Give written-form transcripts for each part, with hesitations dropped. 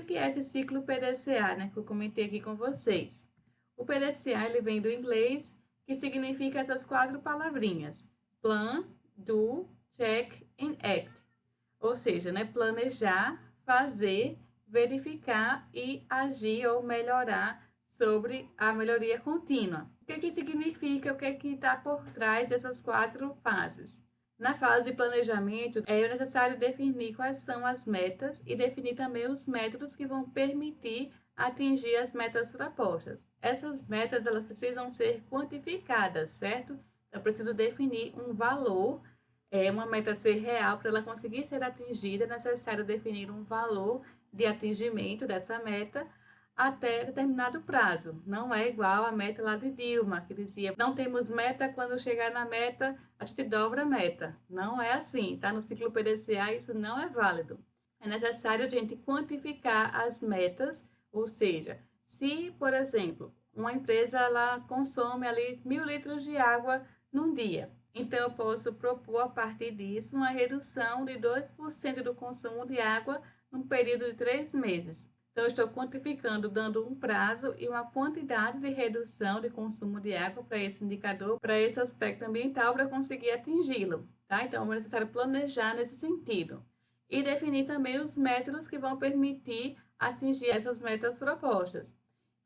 que é esse ciclo PDCA, né, que eu comentei aqui com vocês? O PDCA ele vem do inglês, que significa essas 4 palavrinhas: plan, do, check and act. Ou seja, né, planejar, fazer, verificar e agir ou melhorar sobre a melhoria contínua. O que significa, o que está por trás dessas 4 fases? Na fase de planejamento, é necessário definir quais são as metas e definir também os métodos que vão permitir atingir as metas propostas. Essas metas elas precisam ser quantificadas, certo? Eu preciso definir um valor, uma meta ser real. Para ela conseguir ser atingida, é necessário definir um valor de atingimento dessa meta até determinado prazo. Não é igual a meta lá de Dilma, que dizia: não temos meta, quando chegar na meta, a gente dobra a meta. Não é assim, tá? No ciclo PDCA isso não é válido. É necessário a gente quantificar as metas, ou seja, se, por exemplo, uma empresa ela consome ali 1.000 litros de água num dia, então eu posso propor a partir disso uma redução de 2% do consumo de água num período de 3 meses. Então, eu estou quantificando, dando um prazo e uma quantidade de redução de consumo de água para esse indicador, para esse aspecto ambiental, para conseguir atingi-lo, tá? Então, é necessário planejar nesse sentido. E definir também os métodos que vão permitir atingir essas metas propostas.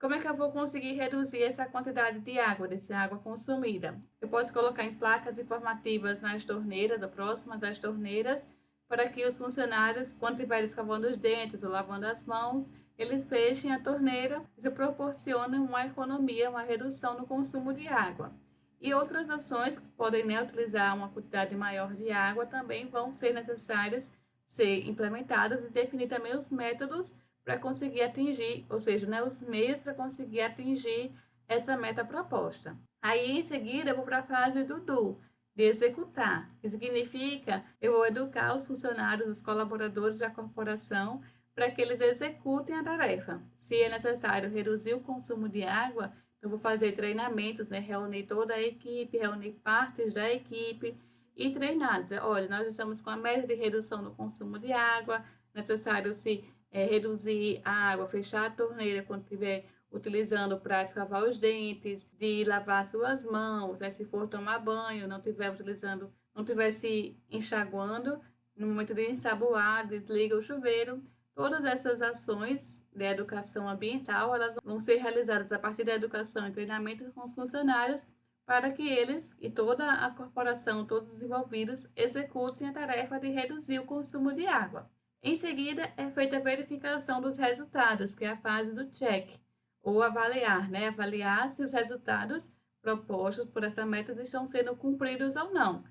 Como é que eu vou conseguir reduzir essa quantidade de água, dessa água consumida? Eu posso colocar em placas informativas nas torneiras, ou próximas às torneiras, para que os funcionários, quando estiverem escovando os dentes ou lavando as mãos, eles fechem a torneira. Isso proporciona uma economia, uma redução no consumo de água. E outras ações que podem, né, utilizar uma quantidade maior de água também vão ser necessárias ser implementadas, e definir também os métodos para conseguir atingir, ou seja, né, os meios para conseguir atingir essa meta proposta. Aí, em seguida, eu vou para a fase do do, de executar, que significa eu vou educar os funcionários, os colaboradores da corporação, para que eles executem a tarefa. Se é necessário reduzir o consumo de água, eu vou fazer treinamentos, né? Reunir toda a equipe, reunir partes da equipe e treinar. Dizer: olha, nós estamos com a meta de redução do consumo de água, necessário se reduzir a água, fechar a torneira quando estiver utilizando para escovar os dentes, de lavar suas mãos, né? Se for tomar banho, não estiver utilizando, não estiver se enxaguando, no momento de ensaboar, desliga o chuveiro. Todas essas ações de educação ambiental, elas vão ser realizadas a partir da educação e treinamento com os funcionários, para que eles e toda a corporação, todos os envolvidos, executem a tarefa de reduzir o consumo de água. Em seguida, é feita a verificação dos resultados, que é a fase do check, ou avaliar, né? Avaliar se os resultados propostos por essa meta estão sendo cumpridos ou não.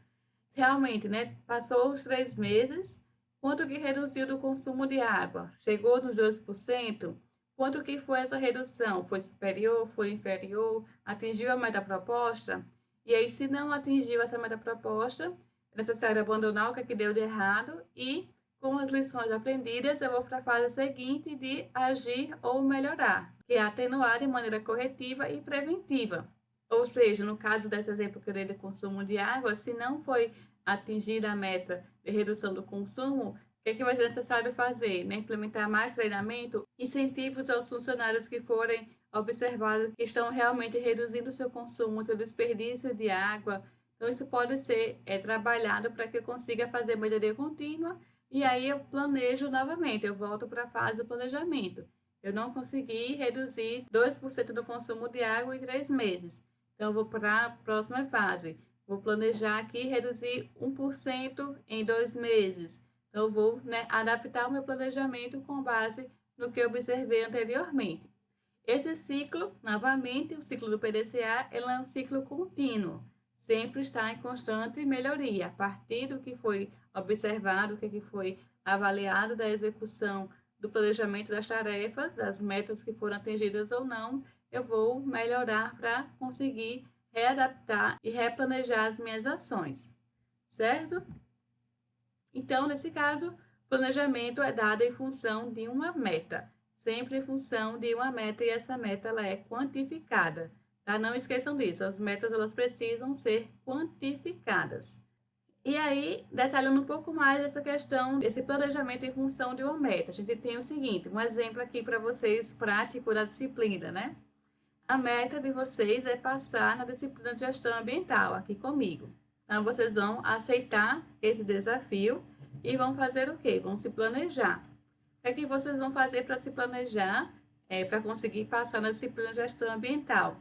Realmente, né? Passou os 3 meses, quanto que reduziu do consumo de água? Chegou nos 2%? Quanto que foi essa redução? Foi superior? Foi inferior? Atingiu a meta proposta? E aí, se não atingiu essa meta proposta, é necessário abandonar o que deu de errado e, com as lições aprendidas, eu vou para a fase seguinte de agir ou melhorar, que é atenuar de maneira corretiva e preventiva. Ou seja, no caso desse exemplo que eu dei de consumo de água, se não foi atingida a meta de redução do consumo, o que vai ser necessário fazer? Né? Implementar mais treinamento, incentivos aos funcionários que forem observados que estão realmente reduzindo o seu consumo, o seu desperdício de água. Então, isso pode ser trabalhado para que eu consiga fazer melhoria contínua. E aí eu planejo novamente, eu volto para a fase do planejamento. Eu não consegui reduzir 2% do consumo de água em 3 meses. Então, eu vou para a próxima fase. Vou planejar aqui reduzir 1% em 2 meses. Então, eu vou, né, adaptar o meu planejamento com base no que eu observei anteriormente. Esse ciclo, novamente, o ciclo do PDCA, ele é um ciclo contínuo. Sempre está em constante melhoria. A partir do que foi observado, o que foi avaliado da execução do planejamento das tarefas, das metas que foram atingidas ou não, eu vou melhorar para conseguir readaptar e replanejar as minhas ações, certo? Então, nesse caso, planejamento é dado em função de uma meta, sempre em função de uma meta, e essa meta ela é quantificada, tá? Não esqueçam disso, as metas elas precisam ser quantificadas. E aí, detalhando um pouco mais essa questão desse planejamento em função de uma meta, a gente tem o seguinte, um exemplo aqui para vocês prático da disciplina, né? A meta de vocês é passar na disciplina de gestão ambiental aqui comigo. Então, vocês vão aceitar esse desafio e vão fazer o quê? Vão se planejar. O que é que vocês vão fazer para se planejar, para conseguir passar na disciplina de gestão ambiental?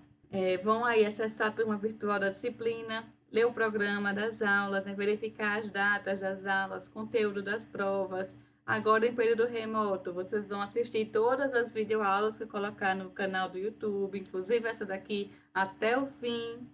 Vão aí acessar a turma virtual da disciplina, ler o programa das aulas, verificar as datas das aulas, conteúdo das provas. Agora, em período remoto, vocês vão assistir todas as videoaulas que eu colocar no canal do YouTube, inclusive essa daqui, até o fim.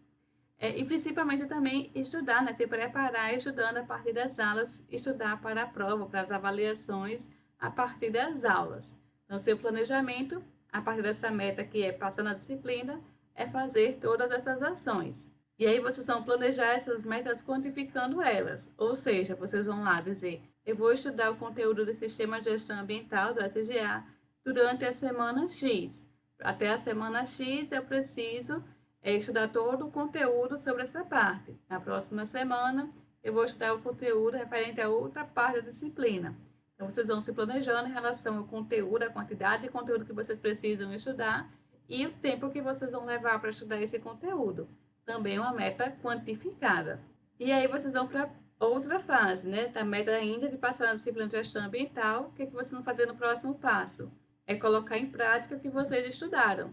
E principalmente também estudar, né? Se preparar estudando a partir das aulas, estudar para a prova, para as avaliações a partir das aulas. Então, seu planejamento, a partir dessa meta que é passar na disciplina, é fazer todas essas ações. E aí vocês vão planejar essas metas quantificando elas. Ou seja, vocês vão lá dizer, eu vou estudar o conteúdo do Sistema de Gestão Ambiental, do SGA, durante a semana X. Até a semana X eu preciso estudar todo o conteúdo sobre essa parte. Na próxima semana eu vou estudar o conteúdo referente a outra parte da disciplina. Então, vocês vão se planejando em relação ao conteúdo, a quantidade de conteúdo que vocês precisam estudar e o tempo que vocês vão levar para estudar esse conteúdo. Também uma meta quantificada. E aí vocês vão para outra fase, né? Da meta ainda de passar na disciplina de gestão ambiental. O que vocês vão fazer no próximo passo? É colocar em prática o que vocês estudaram.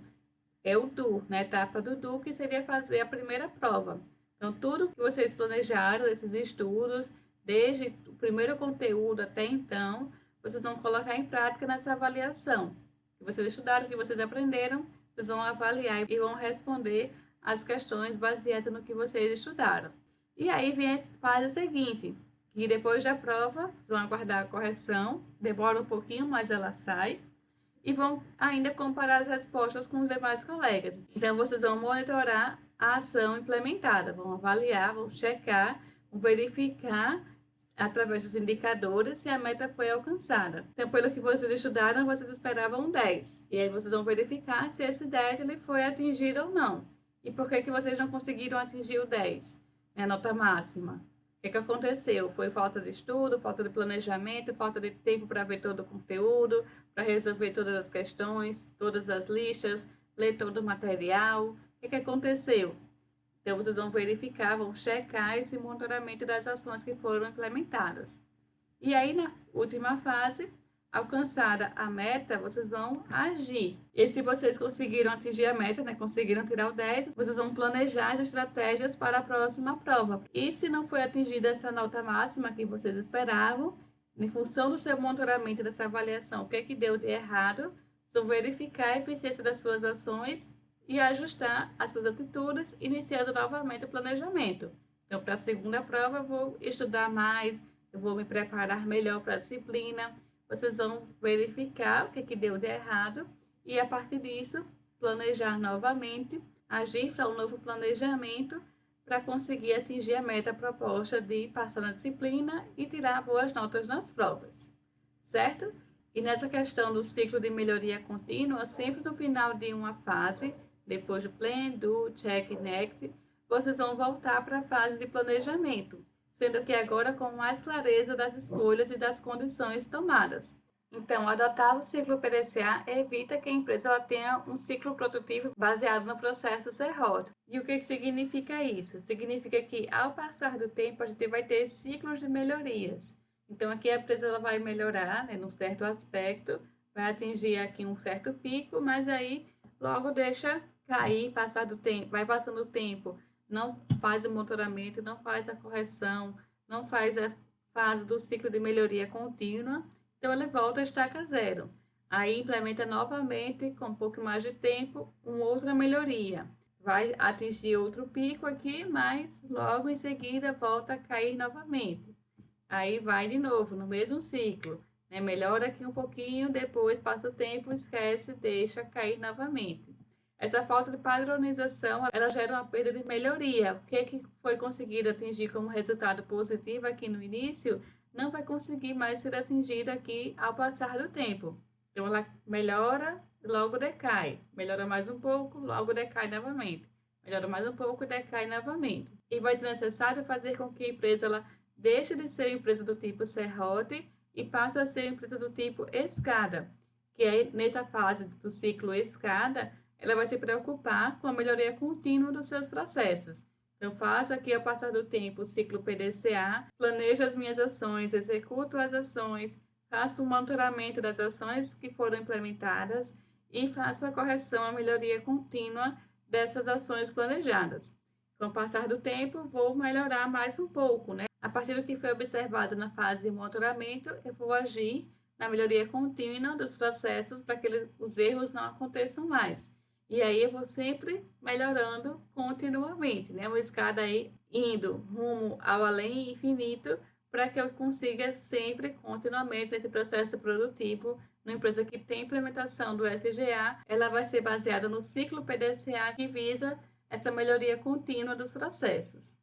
É o DO, na etapa do DO, que seria fazer a primeira prova. Então, tudo que vocês planejaram, esses estudos, desde o primeiro conteúdo até então, vocês vão colocar em prática nessa avaliação. O que vocês estudaram, o que vocês aprenderam, vocês vão avaliar e vão responder as questões baseadas no que vocês estudaram. E aí vem a fase seguinte, que depois da prova, vocês vão aguardar a correção, demora um pouquinho, mas ela sai, e vão ainda comparar as respostas com os demais colegas. Então, vocês vão monitorar a ação implementada, vão avaliar, vão checar, vão verificar através dos indicadores se a meta foi alcançada. Então, pelo que vocês estudaram, vocês esperavam um 10. E aí vocês vão verificar se esse 10 ele foi atingido ou não. E por que vocês não conseguiram atingir o 10? A nota máxima. O que aconteceu? Foi falta de estudo, falta de planejamento, falta de tempo para ver todo o conteúdo, para resolver todas as questões, todas as listas, ler todo o material. O que aconteceu? Então, vocês vão verificar, vão checar esse monitoramento das ações que foram implementadas. E aí, na última fase, alcançada a meta, vocês vão agir. E se vocês conseguiram atingir a meta, né, conseguiram tirar o 10, vocês vão planejar as estratégias para a próxima prova. E se não foi atingida essa nota máxima que vocês esperavam, em função do seu monitoramento dessa avaliação, o que é que deu de errado, vocês vão verificar a eficiência das suas ações e ajustar as suas atitudes, iniciando novamente o planejamento. Então, para a segunda prova, eu vou estudar mais, eu vou me preparar melhor para a disciplina. Vocês vão verificar o que deu de errado e, a partir disso, planejar novamente, agir para um novo planejamento para conseguir atingir a meta proposta de passar na disciplina e tirar boas notas nas provas, certo? E nessa questão do ciclo de melhoria contínua, sempre no final de uma fase, depois do Plan, Do, Check, Next, vocês vão voltar para a fase de planejamento, sendo que agora com mais clareza das escolhas e das condições tomadas. Então, adotar o ciclo PDCA evita que a empresa ela tenha um ciclo produtivo baseado no processo CROT. E o que significa isso? Significa que, ao passar do tempo, a gente vai ter ciclos de melhorias. Então, aqui a empresa ela vai melhorar, né, num certo aspecto, vai atingir aqui um certo pico, mas aí logo deixa cair, passar do tempo, vai passando o tempo, não faz o monitoramento, não faz a correção, não faz a fase do ciclo de melhoria contínua, então ele volta a estaca zero. Aí implementa novamente, com um pouco mais de tempo, uma outra melhoria. Vai atingir outro pico aqui, mas logo em seguida volta a cair novamente. Aí vai de novo, no mesmo ciclo. Né? Melhora aqui um pouquinho, depois passa o tempo, esquece, deixa cair novamente. Essa falta de padronização, ela gera uma perda de melhoria. O que foi conseguido atingir como resultado positivo aqui no início, não vai conseguir mais ser atingido aqui ao passar do tempo. Então, ela melhora, logo decai. Melhora mais um pouco, logo decai novamente. Melhora mais um pouco e decai novamente. E vai ser necessário fazer com que a empresa ela deixa de ser empresa do tipo serrote e passa a ser empresa do tipo escada, que é nessa fase do ciclo escada, ela vai se preocupar com a melhoria contínua dos seus processos. Então, faço aqui, ao passar do tempo, o ciclo PDCA, planejo as minhas ações, executo as ações, faço o monitoramento das ações que foram implementadas e faço a correção, a melhoria contínua dessas ações planejadas. Com o passar do tempo, vou melhorar mais um pouco, né? A partir do que foi observado na fase de monitoramento, eu vou agir na melhoria contínua dos processos para que os erros não aconteçam mais. E aí eu vou sempre melhorando continuamente, né? Uma escada aí indo rumo ao além infinito para que eu consiga sempre, continuamente, nesse processo produtivo, numa empresa que tem implementação do SGA, ela vai ser baseada no ciclo PDCA que visa essa melhoria contínua dos processos.